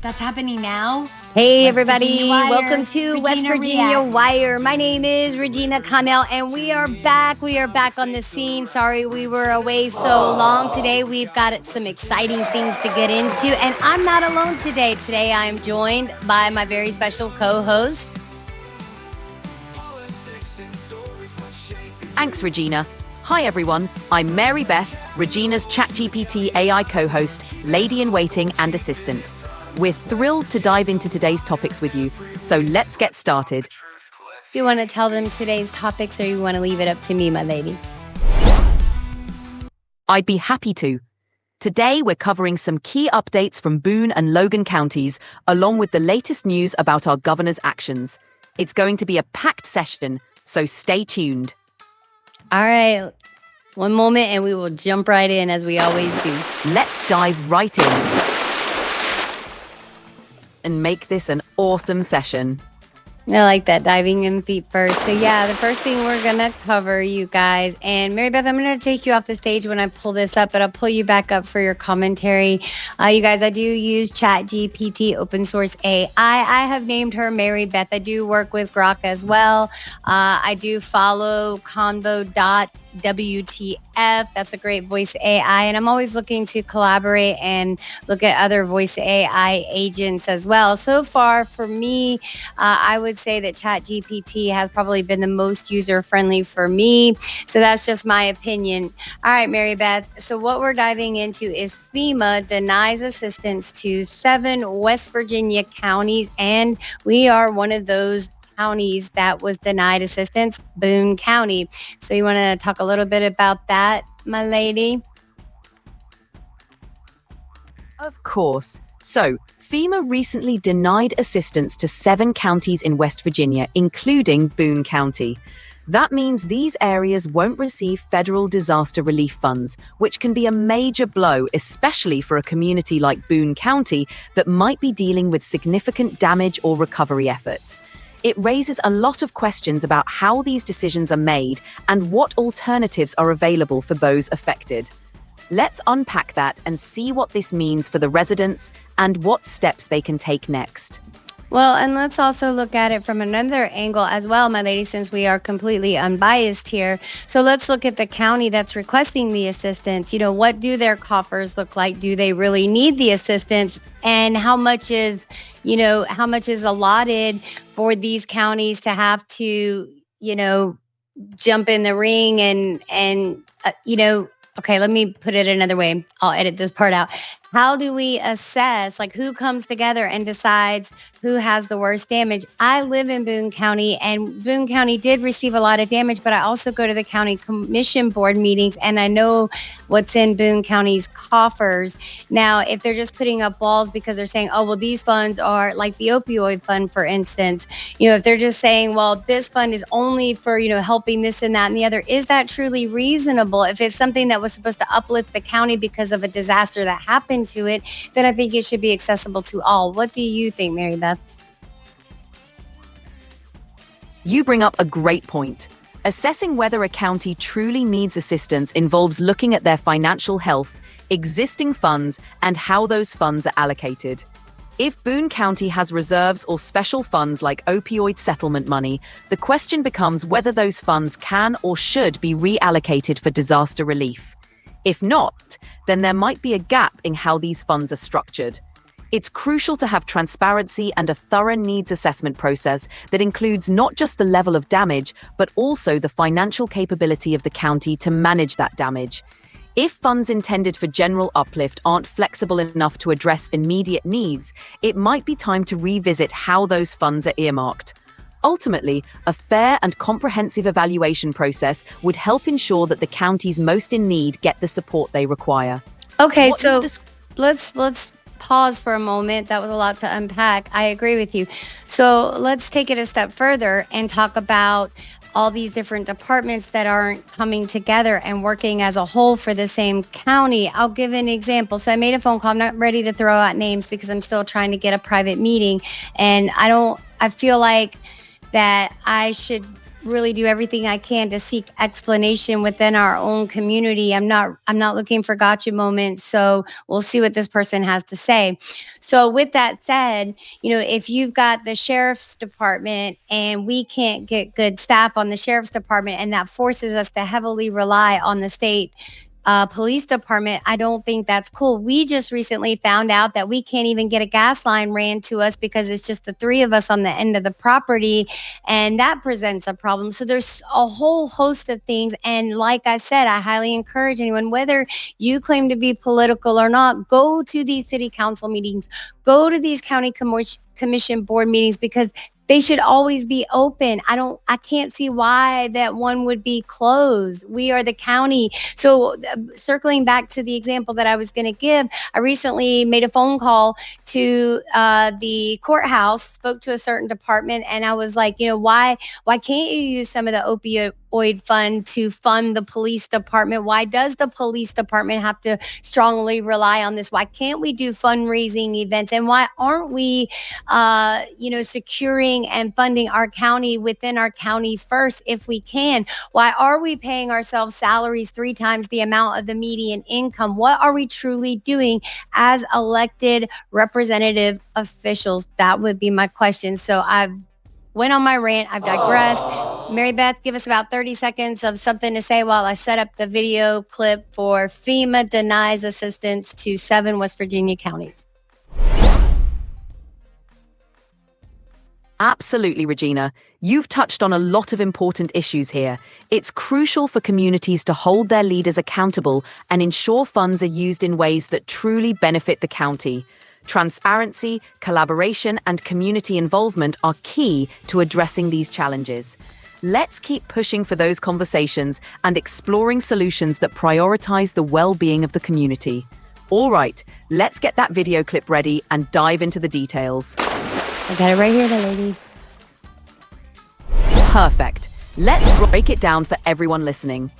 that's happening now. Hey, West everybody. Virginia Wire. Welcome to Regina West Virginia Reacts. Wire. My name is Regina Connell, and we are back. We are back on the scene. Sorry we were away so long. Today, we've got some exciting things to get into, and I'm not alone today. Today, I'm joined by my very special co-host. Thanks, Regina. Hi, everyone. I'm Mary Beth, Regina's ChatGPT AI co-host, lady-in-waiting and assistant. We're thrilled to dive into today's topics with you, so let's get started. Do you want to tell them today's topics, or you want to leave it up to me, my lady? I'd be happy to. Today, we're covering some key updates from Boone and Logan Counties, along with the latest news about our governor's actions. It's going to be a packed session, so stay tuned. All right. One moment, and we will jump right in, as we always do. Let's dive right in and make this an awesome session. I like that, diving in feet first. So yeah, the first thing we're going to cover, you guys, and Mary Beth, I'm going to take you off the stage when I pull this up, but I'll pull you back up for your commentary. You guys, I do use ChatGPT, open source AI. I have named her Mary Beth. I do work with Grok as well. I do follow convo.wtf. That's a great voice AI, and I'm always looking to collaborate and look at other voice AI agents as well. So far for me, I would say that ChatGPT has probably been the most user-friendly for me. So that's just my opinion. All right, Mary Beth. So what we're diving into is FEMA denies assistance to 7 West Virginia counties, and we are one of those counties that was denied assistance, Boone County. So you want to talk a little bit about that, my lady? Of course. So, FEMA recently denied assistance to 7 counties in West Virginia, including Boone County. That means these areas won't receive federal disaster relief funds, which can be a major blow, especially for a community like Boone County that might be dealing with significant damage or recovery efforts. It raises a lot of questions about how these decisions are made and what alternatives are available for those affected. Let's unpack that and see what this means for the residents and what steps they can take next. Well, and let's also look at it from another angle as well, my lady, since we are completely unbiased here. So let's look at the county that's requesting the assistance. You know, what do their coffers look like? Do they really need the assistance? And how much is allotted for these counties to have to, jump in the ring and okay, let me put it another way. I'll edit this part out. How do we assess, who comes together and decides who has the worst damage? I live in Boone County, and Boone County did receive a lot of damage, but I also go to the county commission board meetings, and I know what's in Boone County's coffers. Now, if they're just putting up walls because they're saying, oh, well, these funds are like the opioid fund, for instance, if they're just saying, well, this fund is only for, helping this and that and the other, is that truly reasonable? If it's something that was supposed to uplift the county because of a disaster that happened to it, then I think it should be accessible to all. What do you think, Mary Beth? You bring up a great point. Assessing whether a county truly needs assistance involves looking at their financial health, existing funds, and how those funds are allocated. If Boone County has reserves or special funds like opioid settlement money, the question becomes whether those funds can or should be reallocated for disaster relief. If not, then there might be a gap in how these funds are structured. It's crucial to have transparency and a thorough needs assessment process that includes not just the level of damage, but also the financial capability of the county to manage that damage. If funds intended for general uplift aren't flexible enough to address immediate needs, it might be time to revisit how those funds are earmarked. Ultimately, a fair and comprehensive evaluation process would help ensure that the counties most in need get the support they require. Okay, so let's pause for a moment. That was a lot to unpack. I agree with you. So let's take it a step further and talk about all these different departments that aren't coming together and working as a whole for the same county. I'll give an example. So I made a phone call. I'm not ready to throw out names because I'm still trying to get a private meeting. And I feel like that I should really do everything I can to seek explanation within our own community. I'm not looking for gotcha moments. So we'll see what this person has to say. So with that said, if you've got the sheriff's department and we can't get good staff on the sheriff's department, and that forces us to heavily rely on the state police department, I don't think that's cool. We just recently found out that we can't even get a gas line ran to us because it's just the three of us on the end of the property, and that presents a problem. So there's a whole host of things. And like I said, I highly encourage anyone, whether you claim to be political or not, go to these city council meetings, go to these county commission board meetings, because they should always be open. I can't see why that one would be closed. We are the county. So circling back to the example that I was going to give, I recently made a phone call to the courthouse, spoke to a certain department, and I was like, why can't you use some of the opioid fund to fund the police department? Why does the police department have to strongly rely on this? Why can't we do fundraising events? And why aren't we, securing and funding our county within our county first if we can? Why are we paying ourselves salaries 3 times the amount of the median income? What are we truly doing as elected representative officials? That would be my question. So I've went on my rant. I've digressed. Mary Beth, give us about 30 seconds of something to say while I set up the video clip for FEMA denies assistance to 7 West Virginia counties. Absolutely, Regina. You've touched on a lot of important issues here. It's crucial for communities to hold their leaders accountable and ensure funds are used in ways that truly benefit the county. Transparency, collaboration, and community involvement are key to addressing these challenges. Let's keep pushing for those conversations and exploring solutions that prioritize the well-being of the community. All right, let's get that video clip ready and dive into the details. I got it right here, the lady. Perfect. Let's break it down for everyone listening.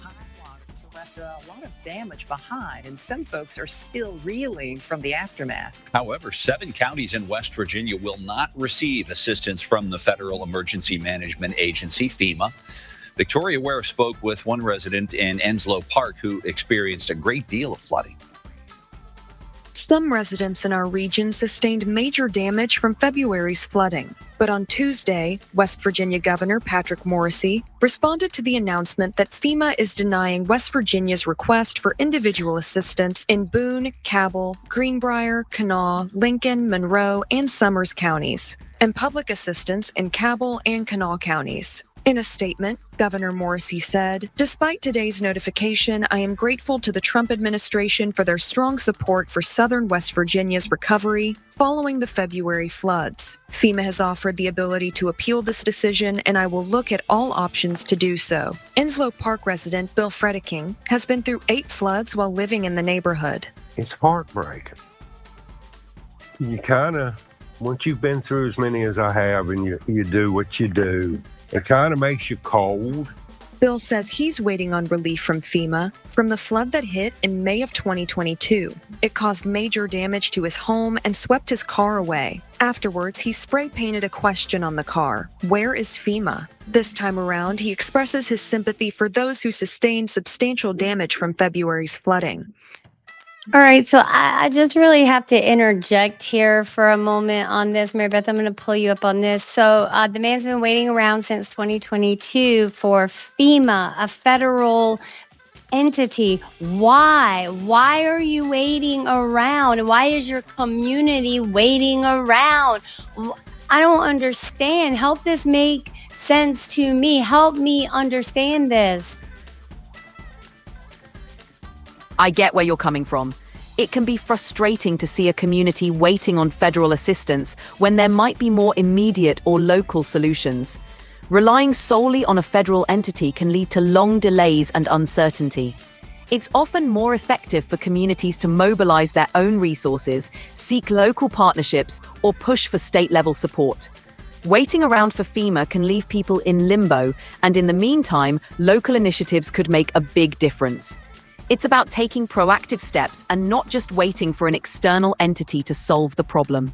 High waters left a lot of damage behind, and some folks are still reeling from the aftermath. However, 7 counties in West Virginia will not receive assistance from the Federal Emergency Management Agency, FEMA. Victoria Ware spoke with one resident in Enslow Park who experienced a great deal of flooding. Some residents in our region sustained major damage from February's flooding. But on Tuesday, West Virginia Governor Patrick Morrisey responded to the announcement that FEMA is denying West Virginia's request for individual assistance in Boone, Cabell, Greenbrier, Connell, Lincoln, Monroe, and Summers counties, and public assistance in Cabell and Connell counties. In a statement, Governor Morrisey said, "Despite today's notification, I am grateful to the Trump administration for their strong support for southern West Virginia's recovery following the February floods. FEMA has offered the ability to appeal this decision, and I will look at all options to do so." Enslow Park resident Bill Fredeking has been through 8 floods while living in the neighborhood. It's heartbreaking. You kind of, once you've been through as many as I have and you do what you do, it kind of makes you cold. Bill says he's waiting on relief from FEMA from the flood that hit in May of 2022. It caused major damage to his home and swept his car away. Afterwards, he spray painted a question on the car: "Where is FEMA?" This time around, he expresses his sympathy for those who sustained substantial damage from February's flooding. All right, so I just really have to interject here for a moment on this. Mary Beth, I'm going to pull you up on this. So the man's been waiting around since 2022 for FEMA, a federal entity. Why? Why are you waiting around? Why is your community waiting around? I don't understand. Help this make sense to me. Help me understand this. I get where you're coming from. It can be frustrating to see a community waiting on federal assistance when there might be more immediate or local solutions. Relying solely on a federal entity can lead to long delays and uncertainty. It's often more effective for communities to mobilize their own resources, seek local partnerships, or push for state-level support. Waiting around for FEMA can leave people in limbo, and in the meantime, local initiatives could make a big difference. It's about taking proactive steps and not just waiting for an external entity to solve the problem.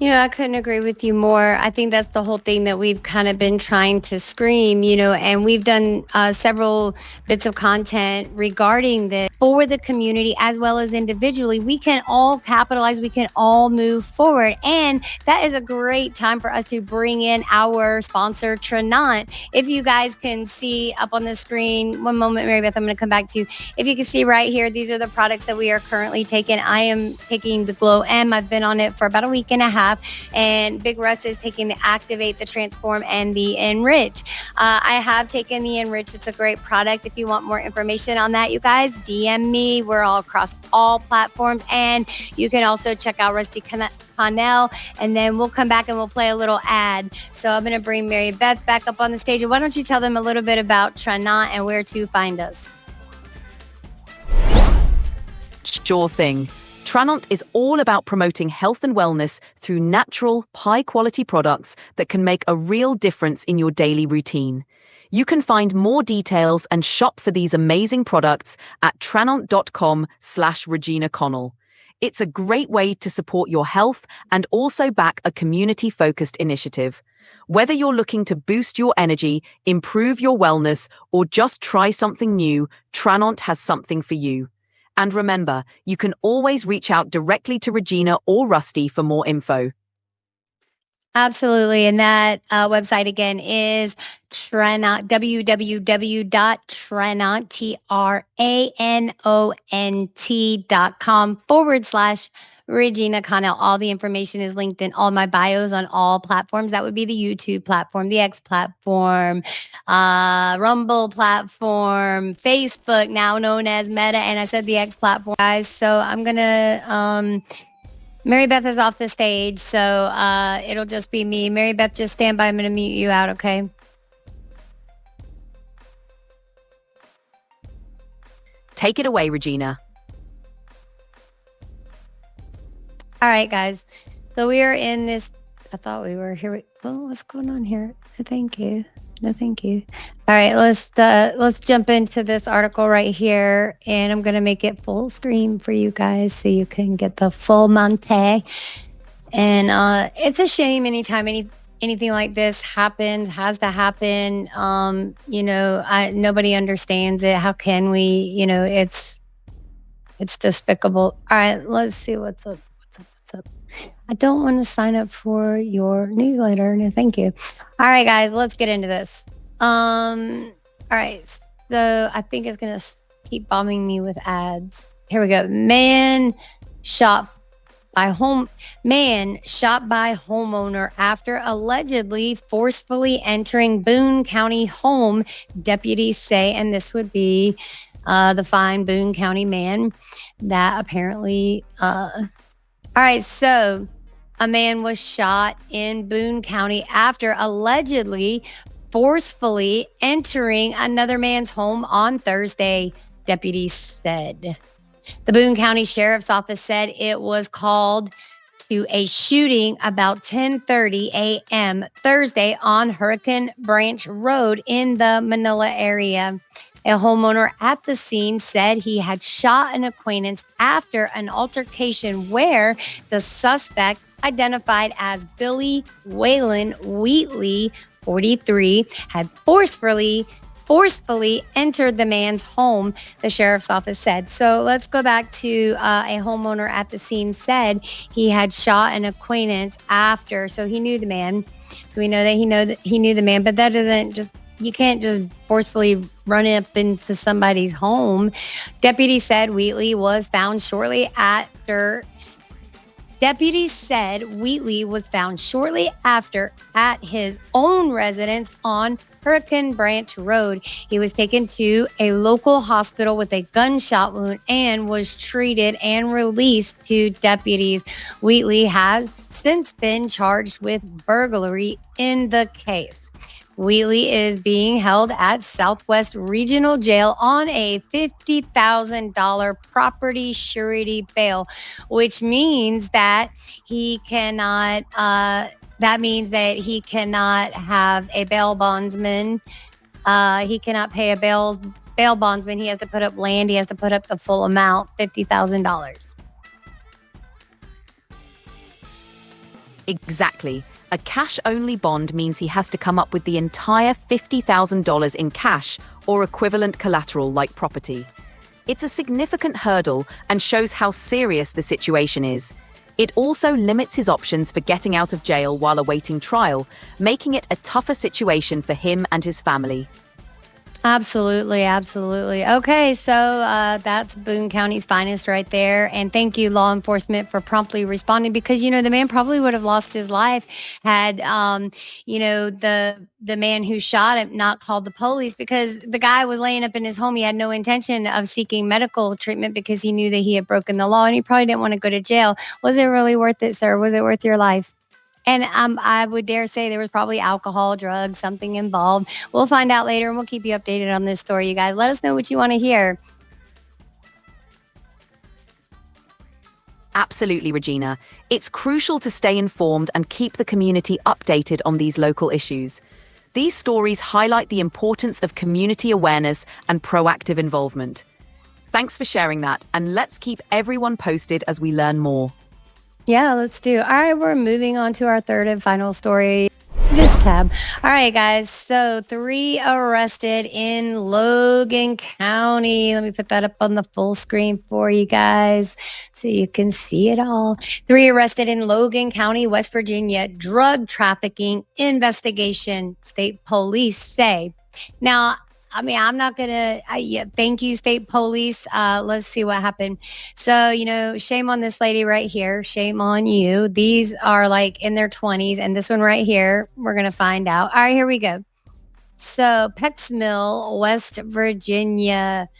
I couldn't agree with you more. I think that's the whole thing that we've kind of been trying to scream, and we've done several bits of content regarding this for the community as well as individually. We can all capitalize, we can all move forward. And that is a great time for us to bring in our sponsor, Trenant. If you guys can see up on the screen, one moment, Mary Beth, I'm going to come back to you. If you can see right here, these are the products that we are currently taking. I am taking the Glow M. I've been on it for about a week and a half. And Big Russ is taking the Activate, the Transform, and the Enrich. I have taken the Enrich. It's a great product. If you want more information on that, you guys, DM me. We're all across all platforms. And you can also check out Rusty Connell. And then we'll come back and we'll play a little ad. So I'm going to bring Mary Beth back up on the stage. And why don't you tell them a little bit about Trenant and where to find us? Sure thing. Trenant is all about promoting health and wellness through natural, high-quality products that can make a real difference in your daily routine. You can find more details and shop for these amazing products at trenant.com/Regina Connell. It's a great way to support your health and also back a community-focused initiative. Whether you're looking to boost your energy, improve your wellness, or just try something new, Trenant has something for you. And remember, you can always reach out directly to Regina or Rusty for more info. Absolutely. And that website again is Trenant, www.trenant.com/Regina Connell. All the information is linked in all my bios on all platforms. That would be the YouTube platform, the X platform, Rumble platform, Facebook, now known as Meta. And I said the X platform, guys. So I'm going to... Mary Beth is off the stage, so it'll just be me. Mary Beth, just stand by. I'm going to mute you out, okay? Take it away, Regina. All right, guys. So we are in this. I thought we were here. Well, what's going on here? No, thank you. No, thank you. All right, let's jump into this article right here, and I'm gonna make it full screen for you guys so you can get the full Monte. And it's a shame anytime anything like this has to happen. Nobody understands it. How can we? It's despicable. All right, let's see what's up. I don't want to sign up for your newsletter. No, thank you. All right, guys, let's get into this. All right, so I think it's going to keep bombing me with ads. Here we go. Man shot by homeowner after allegedly forcefully entering Boone County home, deputies say, and this would be the fine Boone County man that apparently... All right, so a man was shot in Boone County after allegedly forcefully entering another man's home on Thursday, deputies said. The Boone County Sheriff's Office said it was called to a shooting about 10:30 a.m. Thursday on Hurricane Branch Road in the Manila area. A homeowner at the scene said he had shot an acquaintance after an altercation where the suspect, identified as Billy Waylon Wheatley, 43, had forcefully entered the man's home, the sheriff's office said. So let's go back to a homeowner at the scene said he had shot an acquaintance after, so he knew the man. So we know that he knew the man, but that doesn't just, you can't just forcefully run up into somebody's home. Deputies said Wheatley was found shortly after at his own residence on Hurricane Branch Road. He was taken to a local hospital with a gunshot wound and was treated and released to deputies. Wheatley has since been charged with burglary in the case. Wheatley is being held at Southwest Regional Jail on a $50,000 property surety bail, which means that he cannot have a bail bondsman. He cannot pay a bail bondsman. He has to put up land. He has to put up the full amount, $50,000. Exactly. A cash-only bond means he has to come up with the entire $50,000 in cash or equivalent collateral like property. It's a significant hurdle and shows how serious the situation is. It also limits his options for getting out of jail while awaiting trial, making it a tougher situation for him and his family. Absolutely, absolutely. Okay, so that's Boone County's finest right there. And thank you, law enforcement, for promptly responding because, the man probably would have lost his life had, the man who shot him not called the police because the guy was laying up in his home. He had no intention of seeking medical treatment because he knew that he had broken the law and he probably didn't want to go to jail. Was it really worth it, sir? Was it worth your life? And I would dare say there was probably alcohol, drugs, something involved. We'll find out later, and we'll keep you updated on this story, you guys. Let us know what you want to hear. Absolutely, Regina. It's crucial to stay informed and keep the community updated on these local issues. These stories highlight the importance of community awareness and proactive involvement. Thanks for sharing that, and let's keep everyone posted as we learn more. Yeah, let's do. All right, we're moving on to our third and final story. This tab. All right, guys. So 3 arrested in Logan County. Let me put that up on the full screen for you guys so you can see it all. 3 arrested in Logan County, West Virginia, drug trafficking investigation, state police say. Now, I'm not going to thank you, state police. Let's see what happened. So, shame on this lady right here. Shame on you. These are like in their 20s. And this one right here, we're going to find out. All right, here we go. So Pecksmill, West Virginia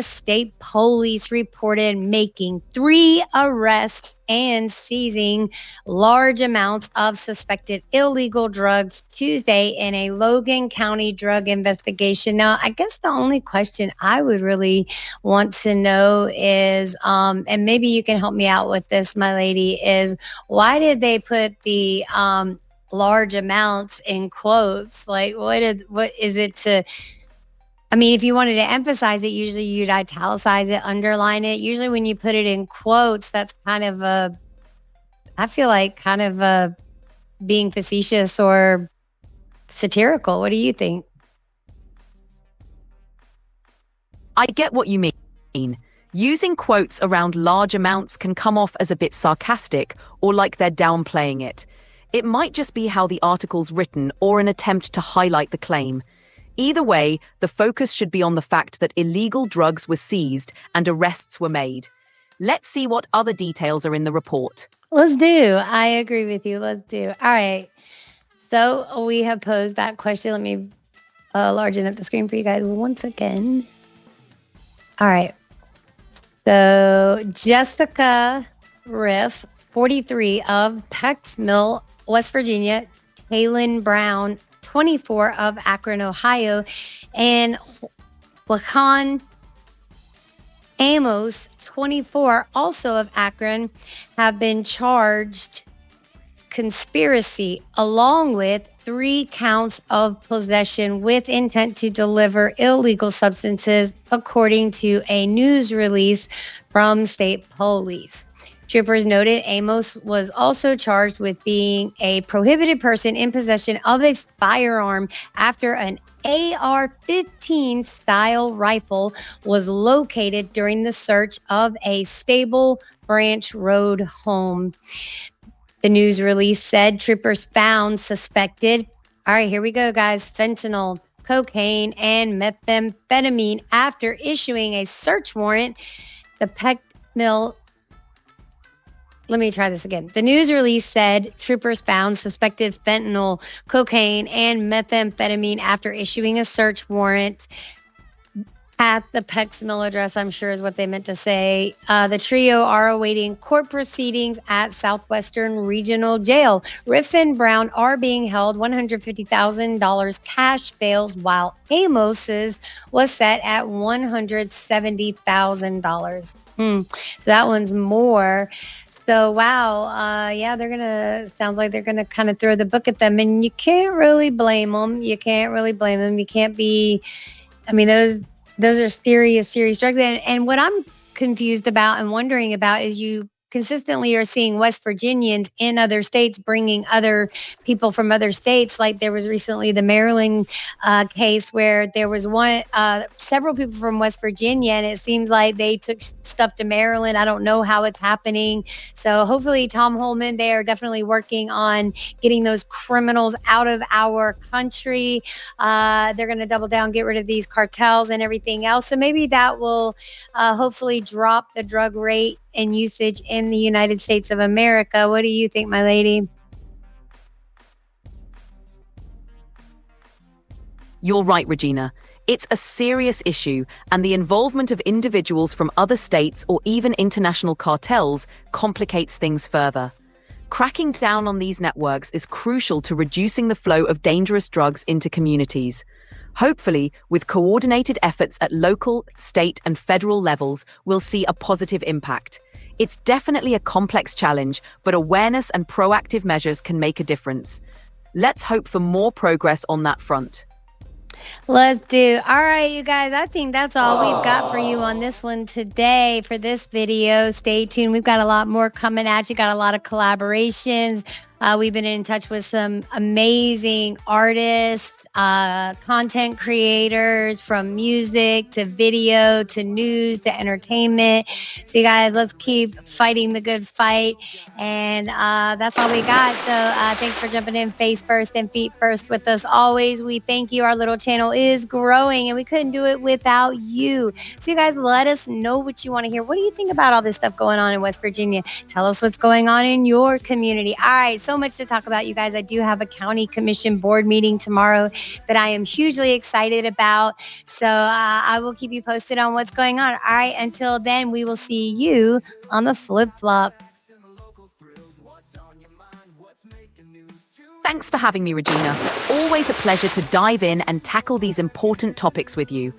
State Police reported making 3 arrests and seizing large amounts of suspected illegal drugs Tuesday in a Logan County drug investigation. Now, I guess the only question I would really want to know is, and maybe you can help me out with this, my lady, is why did they put the large amounts in quotes? Like, what is it to... if you wanted to emphasize it, usually you'd italicize it, underline it. Usually when you put it in quotes, that's kind of being facetious or satirical. What do you think? I get what you mean. Using quotes around large amounts can come off as a bit sarcastic or like they're downplaying it. It might just be how the article's written or an attempt to highlight the claim. Either way, the focus should be on the fact that illegal drugs were seized and arrests were made. Let's see what other details are in the report. Let's do. I agree with you. Let's do. All right. So we have posed that question. Let me largen up the screen for you guys once again. All right. So Jessica Riff, 43, of Pecksmill, West Virginia, Taylon Brown, 24, of Akron, Ohio, and Lacan Amos, 24, also of Akron, have been charged conspiracy along with 3 counts of possession with intent to deliver illegal substances, according to a news release from state police. Troopers noted Amos was also charged with being a prohibited person in possession of a firearm after an AR-15 style rifle was located during the search of a Stable Branch Road home. The news release said troopers found suspected, all right, here we go, guys, fentanyl, cocaine, and methamphetamine after issuing a search warrant. The Pecksmill Let me try this again. The news release said troopers found suspected fentanyl, cocaine, and methamphetamine after issuing a search warrant at the Pecksmill address, I'm sure is what they meant to say. The trio are awaiting court proceedings at Southwestern Regional Jail. Riff and Brown are being held $150,000 cash bails, while Amos's was set at $170,000. So that one's more. So, wow. Yeah, sounds like they're going to kind of throw the book at them. And you can't really blame them. You can't be, those are serious drugs. And what I'm confused about and wondering about is you consistently are seeing West Virginians in other states bringing other people from other states. Like there was recently the Maryland case where there was several people from West Virginia, and it seems like they took stuff to Maryland. I don't know how it's happening. So hopefully Tom Holman, they are definitely working on getting those criminals out of our country. They're going to double down, get rid of these cartels and everything else. So maybe that will hopefully drop the drug rate and usage in the United States of America. What do you think, my lady? You're right, Regina. It's a serious issue, and the involvement of individuals from other states or even international cartels complicates things further. Cracking down on these networks is crucial to reducing the flow of dangerous drugs into communities. Hopefully, with coordinated efforts at local, state, and federal levels, we'll see a positive impact. It's definitely a complex challenge, but awareness and proactive measures can make a difference. Let's hope for more progress on that front. Let's do. All right, you guys, I think that's all we've got for you on this one today for this video. Stay tuned. We've got a lot more coming at you. Got a lot of collaborations. We've been in touch with some amazing artists, content creators, from music to video to news to entertainment. So you guys, let's keep fighting the good fight. And that's all we got. So thanks for jumping in face first and feet first with us always. We thank you. Our little channel is growing and we couldn't do it without you. So you guys, let us know what you want to hear. What do you think about all this stuff going on in West Virginia? Tell us what's going on in your community. All right, so much to talk about, you guys. I do have a county commission board meeting tomorrow that I am hugely excited about. So I will keep you posted on what's going on. All right, until then, we will see you on the flip flop. Thanks for having me, Regina. Always a pleasure to dive in and tackle these important topics with you.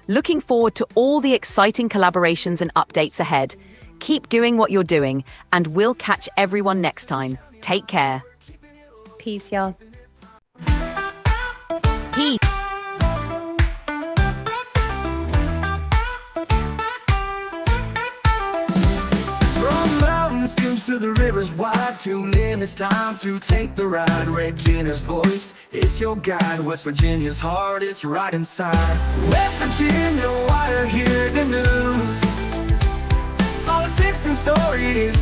Looking forward to all the exciting collaborations and updates ahead. Keep doing what you're doing, and we'll catch everyone next time. Take care. Peace, y'all. Peace. From mountains to the rivers wide, tune in, it's time to take the ride. Regina's voice, it's your guide. West Virginia's heart, it's right inside. West Virginia, why hear the news? Politics and stories.